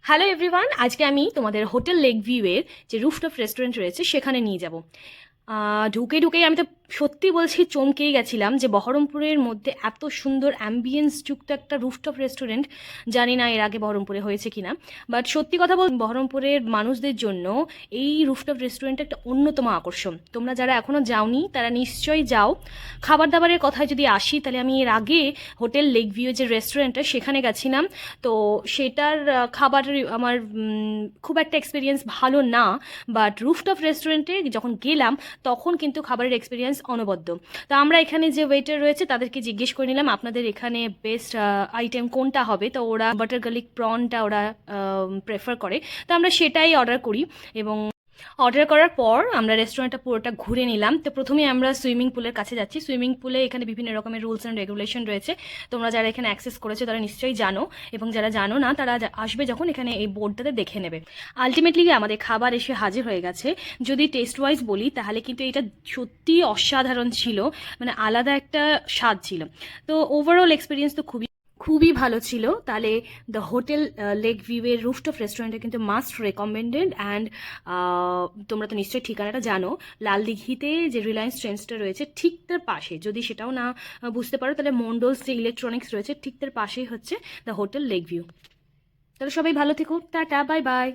Hello everyone, আজকে আমি তোমাদের হোটেল লেক ভিউয়ের যে রুফটপ রেস্টুরেন্ট রয়েছে সেখানে নিয়ে যাব। ঢুকেই আমি তো সত্যি বলছি চমকেই গেছিলাম যে বহরমপুরের মধ্যে এত সুন্দর অ্যাম্বিয়েন্স যুক্ত একটা রুফটপ রেস্টুরেন্ট। জানি না এর আগে বহরমপুরে হয়েছে কিনা, বাট সত্যি কথা বল বহরমপুরের মানুষদের জন্য এই রুফটপ রেস্টুরেন্ট একটা অন্যতম আকর্ষণ। তোমরা যারা এখনও যাওনি তারা নিশ্চয়ই যাও। খাবার দাবারের কথায় যদি আসি তাহলে আমি এর আগে হোটেল লেক ভিউ যে রেস্টুরেন্টটা সেখানে গেছিলাম। তো সেটার খাবারের আমার খুব একটা এক্সপিরিয়েন্স ভালো না, বাট রুফটপ রেস্টুরেন্টে যখন গেলাম তখন কিন্তু খাবারের এক্সপিরিয়েন্স অনবদ্য। তো আমরা এখানে যে ওয়েটার রয়েছে তাদেরকে জিজ্ঞেস করে নিলাম আপনাদের এখানে বেস্ট আইটেম কোনটা হবে। তো ওরা বাটার গার্লিক প্রনটা ওরা প্রেফার করে, তো আমরা সেটাই অর্ডার করি। এবং অর্ডার করার পর আমরা রেস্টুরেন্টটা পুরোটা ঘুরে নিলাম। তো প্রথমে আমরা সুইমিং পুলের কাছে যাচ্ছি। সুইমিং পুলে এখানে বিভিন্ন রকমের রুলস অ্যান্ড রেগুলেশন রয়েছে। তোমরা যারা এখানে অ্যাক্সেস করেছো তারা নিশ্চয়ই জানো, এবং যারা জানো না তারা আসবে যখন এখানে এই বোর্ডটাতে দেখে নেবে। আলটিমেটলি আমাদের খাবার এসে হাজির হয়ে গেছে। যদি টেস্ট ওয়াইজ বলি তাহলে কিন্তু এটা সত্যি অসাধারণ ছিল, মানে আলাদা একটা স্বাদ ছিল। তো ওভারঅল এক্সপিরিয়েন্স তো খুবই খুবই ভালো ছিল। তাহলে দ্য হোটেল লেক ভিউয়ের রুফটপ রেস্টুরেন্টটা কিন্তু মাস্ট রেকমেন্ডেড। অ্যান্ড তোমরা তো নিশ্চয়ই ঠিকানাটা জানো, লাল দিঘিতে যে রিলায়েন্স ট্রেন্ডসটা রয়েছে ঠিক তার পাশে, যদি সেটাও না বুঝতে পারো তাহলে মন্ডলস যে ইলেকট্রনিক্স রয়েছে ঠিক তার পাশেই হচ্ছে দ্য হোটেল লেক ভিউ। তাহলে সবাই ভালো থেকো, টাটা, বাই বাই।